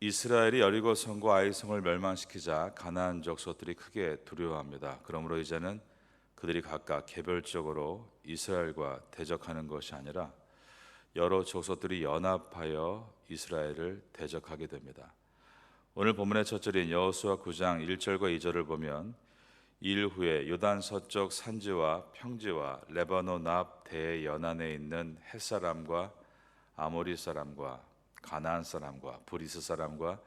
이스라엘이 여리고 성과 아이 성을 멸망시키자 가나안 족속들이 크게 두려워합니다. 그러므로 이제는 그들이 각각 개별적으로 이스라엘과 대적하는 것이 아니라 여러 족속들이 연합하여 이스라엘을 대적하게 됩니다. 오늘 본문의 첫 절인 여호수아 9장 1절과 2절을 보면 이일 후에 요단 서쪽 산지와 평지와 레바논 앞 대연안에 있는 헷사람과 아모리 사람과 가나안 사람과 브리스 사람과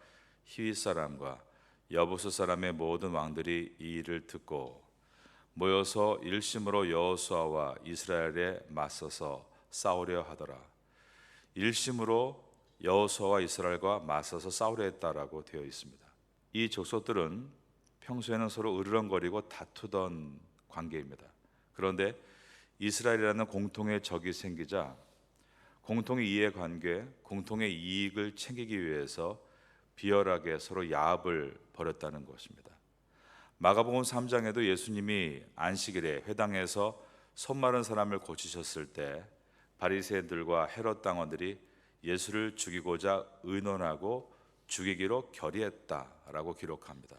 히윗 사람과 여부스 사람의 모든 왕들이 이 일을 듣고 모여서 일심으로 여호수아와 이스라엘에 맞서서 싸우려 하더라. 일심으로 여호수아와 이스라엘과 맞서서 싸우려 했다라고 되어 있습니다. 이 족속들은 평소에는 서로 으르렁거리고 다투던 관계입니다. 그런데 이스라엘이라는 공통의 적이 생기자 공통의 이해관계, 공통의 이익을 챙기기 위해서 비열하게 서로 야합을 벌였다는 것입니다. 마가복음 3장에도 예수님이 안식일에 회당에서 손 마른 사람을 고치셨을 때 바리새인들과 헤롯 당원들이 예수를 죽이고자 의논하고 죽이기로 결의했다라고 기록합니다.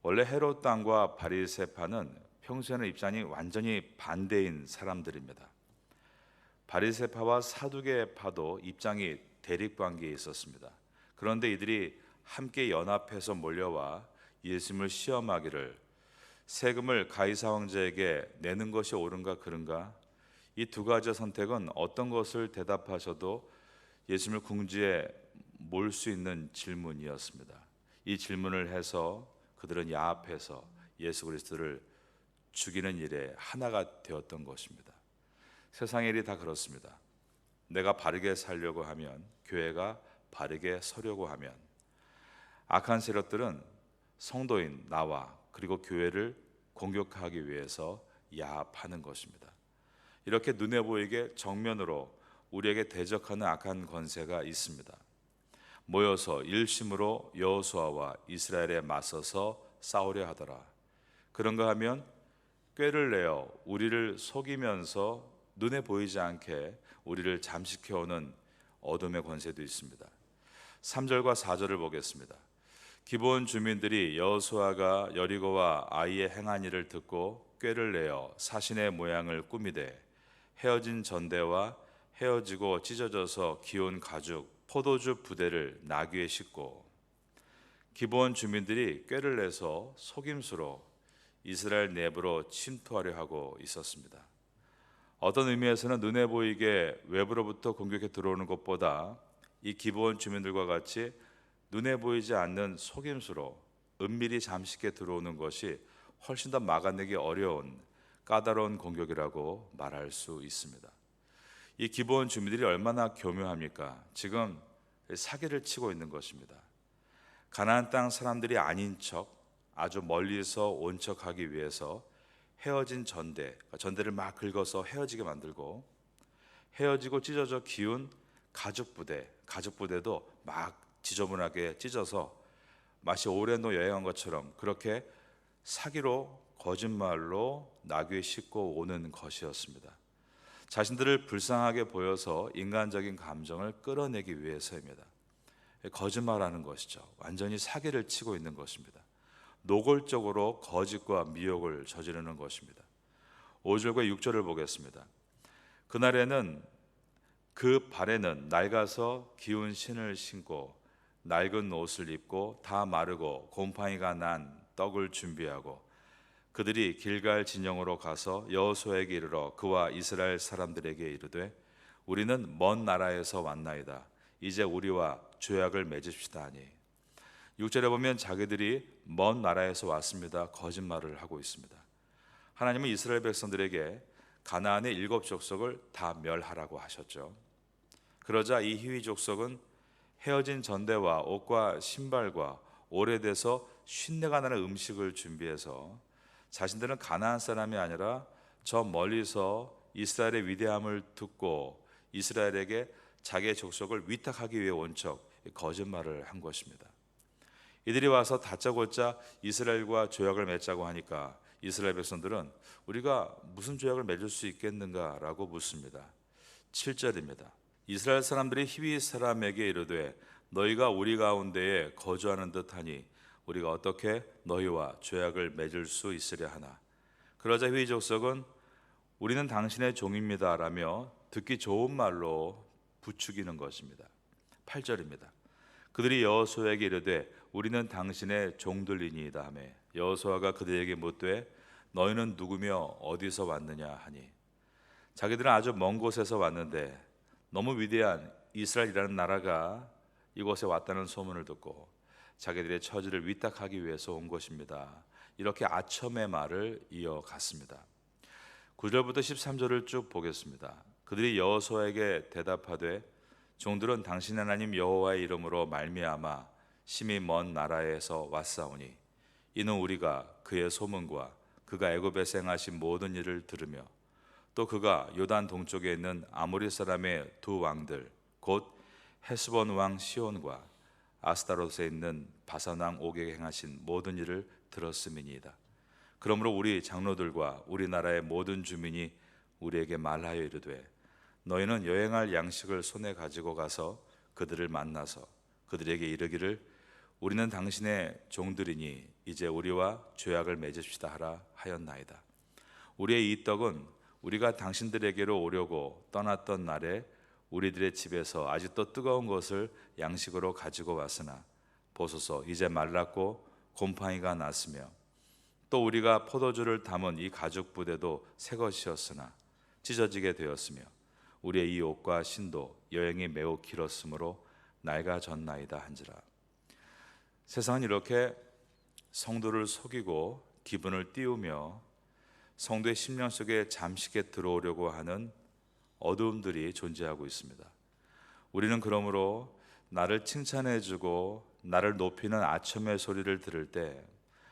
원래 헤롯 당과 바리새파는 평소에는 입장이 완전히 반대인 사람들입니다. 바리새파와 사두개파도 입장이 대립관계에 있었습니다. 그런데 이들이 함께 연합해서 몰려와 예수님을 시험하기를 세금을 가이사 황제에게 내는 것이 옳은가 그른가, 이 두 가지 선택은 어떤 것을 대답하셔도 예수님을 궁지에 몰 수 있는 질문이었습니다. 이 질문을 해서 그들은 야합해서 예수 그리스도를 죽이는 일에 하나가 되었던 것입니다. 세상의 일이 다 그렇습니다. 내가 바르게 살려고 하면, 교회가 바르게 서려고 하면 악한 세력들은 성도인 나와 그리고 교회를 공격하기 위해서 야합하는 것입니다. 이렇게 눈에 보이게 정면으로 우리에게 대적하는 악한 권세가 있습니다. 모여서 일심으로 여호수아와 이스라엘에 맞서서 싸우려 하더라. 그런가 하면 꾀를 내어 우리를 속이면서 눈에 보이지 않게 우리를 잠식해오는 어둠의 권세도 있습니다. 3절과 4절을 보겠습니다. 기브온 주민들이 여호수아가 여리고와 아이의 행한 일을 듣고 꾀를 내어 사신의 모양을 꾸미되 헤어진 전대와 헤어지고 찢어져서 기온 가죽 포도주 부대를 나귀에 싣고, 기브온 주민들이 꾀를 내서 속임수로 이스라엘 내부로 침투하려 하고 있었습니다. 어떤 의미에서는 눈에 보이게 외부로부터 공격해 들어오는 것보다 이 기브온 주민들과 같이 눈에 보이지 않는 속임수로 은밀히 잠식해 들어오는 것이 훨씬 더 막아내기 어려운 까다로운 공격이라고 말할 수 있습니다. 이 기브온 주민들이 얼마나 교묘합니까? 지금 사기를 치고 있는 것입니다. 가나안 땅 사람들이 아닌 척 아주 멀리서 온 척하기 위해서 헤어진 전대를 막 긁어서 헤어지게 만들고, 헤어지고 찢어져 기운 가죽 부대도 막 지저분하게 찢어서 마치 오랜도 여행한 것처럼 그렇게 사기로 거짓말로 나귀에 싣고 오는 것이었습니다. 자신들을 불쌍하게 보여서 인간적인 감정을 끌어내기 위해서입니다. 거짓말하는 것이죠. 완전히 사기를 치고 있는 것입니다. 노골적으로 거짓과 미혹을 저지르는 것입니다. 5절과 6절을 보겠습니다. 그날에는 그 발에는 낡아서 기운 신을 신고 낡은 옷을 입고 다 마르고 곰팡이가 난 떡을 준비하고 그들이 길갈 진영으로 가서 여호수아에게 이르러 그와 이스라엘 사람들에게 이르되 우리는 먼 나라에서 왔나이다. 이제 우리와 조약을 맺읍시다 하니, 6절에 보면 자기들이 먼 나라에서 왔습니다. 거짓말을 하고 있습니다. 하나님은 이스라엘 백성들에게 가나안의 7 족속을 다 멸하라고 하셨죠. 그러자 이 히위 족속은 헤어진 전대와 옷과 신발과 오래돼서 쉰내가 나는 음식을 준비해서 자신들은 가나안 사람이 아니라 저 멀리서 이스라엘의 위대함을 듣고 이스라엘에게 자기의 족속을 위탁하기 위해 온 척 거짓말을 한 것입니다. 이들이 와서 다짜고짜 이스라엘과 조약을 맺자고 하니까 이스라엘 백성들은 우리가 무슨 조약을 맺을 수 있겠는가라고 묻습니다. 7절입니다. 이스라엘 사람들이 히위 사람에게 이르되 너희가 우리 가운데에 거주하는 듯하니 우리가 어떻게 너희와 죄악을 맺을 수 있으려 하나. 그러자 회의 족속은 우리는 당신의 종입니다라며 듣기 좋은 말로 부추기는 것입니다. 8절입니다. 그들이 여호수아에게 이르되 우리는 당신의 종들이니이다 하며 여호수아가 그들에게 묻되 너희는 누구며 어디서 왔느냐 하니 자기들은 아주 먼 곳에서 왔는데 너무 위대한 이스라엘이라는 나라가 이곳에 왔다는 소문을 듣고 자기들의 처지를 위탁하기 위해서 온 것입니다. 이렇게 아첨의 말을 이어갔습니다. 9절부터 13절을 쭉 보겠습니다. 그들이 여호수아에게 대답하되 종들은 당신 하나님 여호와의 이름으로 말미암아 심히 먼 나라에서 왔사오니 이는 우리가 그의 소문과 그가 애굽에서 행하신 모든 일을 들으며 또 그가 요단 동쪽에 있는 아모리 사람의 두 왕들 곧 헤스본 왕 시온과 아스타롯에 있는 바산 왕 옥에게 행하신 모든 일을 들었음이니이다. 그러므로 우리 장로들과 우리나라의 모든 주민이 우리에게 말하여 이르되 너희는 여행할 양식을 손에 가지고 가서 그들을 만나서 그들에게 이르기를 우리는 당신의 종들이니 이제 우리와 죄악을 맺읍시다 하라 하였나이다. 우리의 이 떡은 우리가 당신들에게로 오려고 떠났던 날에 우리들의 집에서 아직도 뜨거운 것을 양식으로 가지고 왔으나 보소서 이제 말랐고 곰팡이가 났으며 또 우리가 포도주를 담은 이 가죽 부대도 새 것이었으나 찢어지게 되었으며 우리의 이 옷과 신도 여행이 매우 길었으므로 낡아졌나이다 한지라. 세상은 이렇게 성도를 속이고 기분을 띄우며 성도의 심령 속에 잠식에 들어오려고 하는 어두움들이 존재하고 있습니다. 우리는 그러므로 나를 칭찬해주고 나를 높이는 아첨의 소리를 들을 때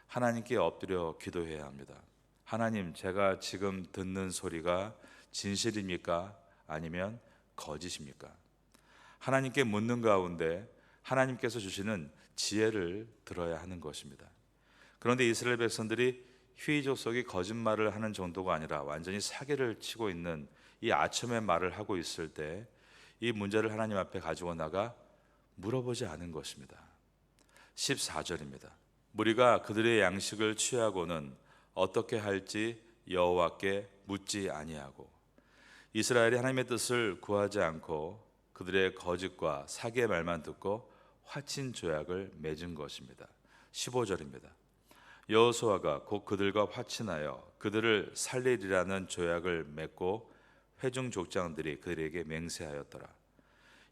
하나님께 엎드려 기도해야 합니다. 하나님, 제가 지금 듣는 소리가 진실입니까? 아니면 거짓입니까? 하나님께 묻는 가운데 하나님께서 주시는 지혜를 들어야 하는 것입니다. 그런데 이스라엘 백성들이 휘이 족속이 거짓말을 하는 정도가 아니라 완전히 사기를 치고 있는 이 아첨의 말을 하고 있을 때 이 문제를 하나님 앞에 가지고 나가 물어보지 않은 것입니다. 14절입니다. 무리가 그들의 양식을 취하고는 어떻게 할지 여호와께 묻지 아니하고 이스라엘이 하나님의 뜻을 구하지 않고 그들의 거짓과 사기의 말만 듣고 화친 조약을 맺은 것입니다. 15절입니다. 여호수아가 곧 그들과 화친하여 그들을 살리리라는 조약을 맺고 회중 족장들이 그들에게 맹세하였더라.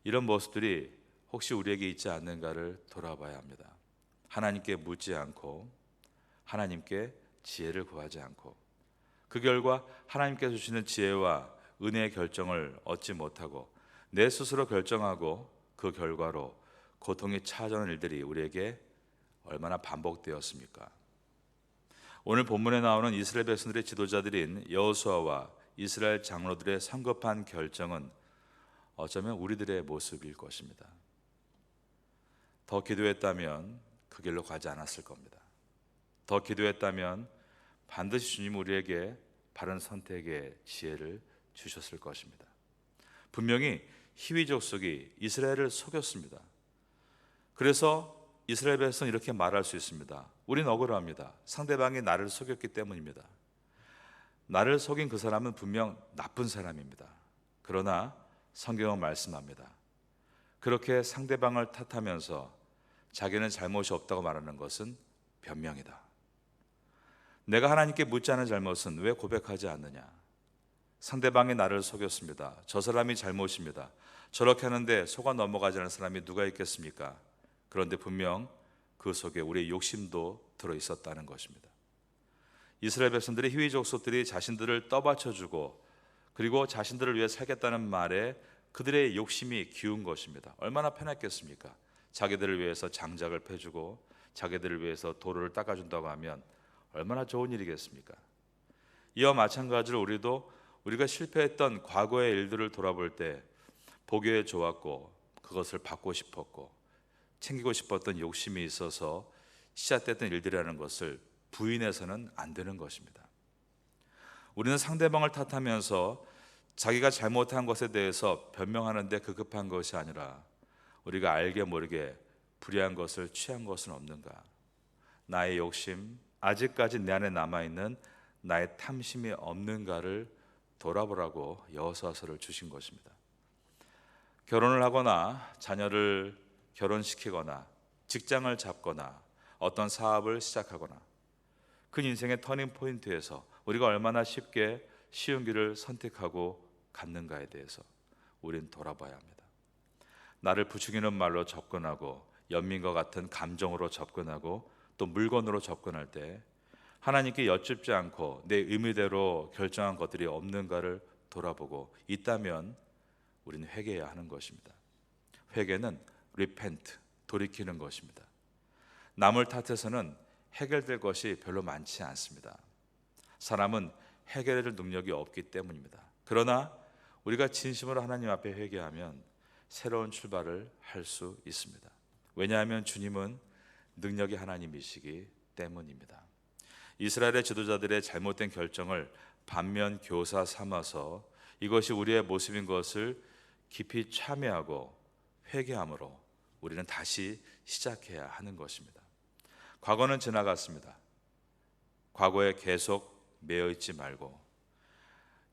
이런 모습들이 혹시 우리에게 있지 않는가를 돌아봐야 합니다. 하나님께 묻지 않고 하나님께 지혜를 구하지 않고 그 결과 하나님께서 주시는 지혜와 은혜의 결정을 얻지 못하고 내 스스로 결정하고 그 결과로 고통이 찾아오는 일들이 우리에게 얼마나 반복되었습니까? 오늘 본문에 나오는 이스라엘 백성들의 지도자들인 여호수아와 이스라엘 장로들의 성급한 결정은 어쩌면 우리들의 모습일 것입니다. 더 기도했다면 그 길로 가지 않았을 겁니다. 더 기도했다면 반드시 주님 우리에게 바른 선택의 지혜를 주셨을 것입니다. 분명히 히위 족속이 이스라엘을 속였습니다. 그래서 이스라엘 백성은 이렇게 말할 수 있습니다. 우린 억울합니다. 상대방이 나를 속였기 때문입니다. 나를 속인 그 사람은 분명 나쁜 사람입니다. 그러나 성경은 말씀합니다. 그렇게 상대방을 탓하면서 자기는 잘못이 없다고 말하는 것은 변명이다. 내가 하나님께 묻지 않은 잘못은 왜 고백하지 않느냐? 상대방이 나를 속였습니다. 저 사람이 잘못입니다. 저렇게 하는데 속아 넘어가지 않은 사람이 누가 있겠습니까? 그런데 분명 그 속에 우리의 욕심도 들어있었다는 것입니다. 이스라엘 백성들의 히위 족속들이 자신들을 떠받쳐주고 그리고 자신들을 위해 살겠다는 말에 그들의 욕심이 기운 것입니다. 얼마나 편했겠습니까? 자기들을 위해서 장작을 패주고 자기들을 위해서 도로를 닦아준다고 하면 얼마나 좋은 일이겠습니까? 이와 마찬가지로 우리가 실패했던 과거의 일들을 돌아볼 때 보기에 좋았고 그것을 받고 싶었고 챙기고 싶었던 욕심이 있어서 시작됐던 일들이라는 것을 부인해서는 안 되는 것입니다. 우리는 상대방을 탓하면서 자기가 잘못한 것에 대해서 변명하는 데 급급한 것이 아니라 우리가 알게 모르게 불의한 것을 취한 것은 없는가? 나의 욕심, 아직까지 내 안에 남아있는 나의 탐심이 없는가를 돌아보라고 여호수아서를 주신 것입니다. 결혼을 하거나 자녀를 결혼시키거나 직장을 잡거나 어떤 사업을 시작하거나 그 인생의 터닝 포인트에서 우리가 얼마나 쉽게 쉬운 길을 선택하고 갔는가에 대해서 우린 돌아봐야 합니다. 나를 부추기는 말로 접근하고 연민과 같은 감정으로 접근하고 또 물건으로 접근할 때 하나님께 여쭙지 않고 내 의미대로 결정한 것들이 없는가를 돌아보고 있다면 우리는 회개해야 하는 것입니다. 회개는 repent, 돌이키는 것입니다. 남을 탓해서는 해결될 것이 별로 많지 않습니다. 사람은 해결해줄 능력이 없기 때문입니다. 그러나 우리가 진심으로 하나님 앞에 회개하면 새로운 출발을 할 수 있습니다. 왜냐하면 주님은 능력이 하나님이시기 때문입니다. 이스라엘의 지도자들의 잘못된 결정을 반면 교사 삼아서 이것이 우리의 모습인 것을 깊이 참회하고 회개함으로 우리는 다시 시작해야 하는 것입니다. 과거는 지나갔습니다. 과거에 계속 매여 있지 말고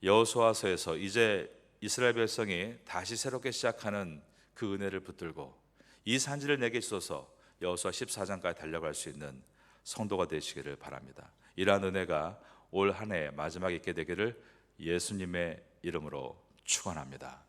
여호수아서에서 이제 이스라엘 백성이 다시 새롭게 시작하는 그 은혜를 붙들고 이 산지를 내게 주소서 여호수아 14장까지 달려갈 수 있는 성도가 되시기를 바랍니다. 이러한 은혜가 올 한 해 마지막에 있게 되기를 예수님의 이름으로 축원합니다.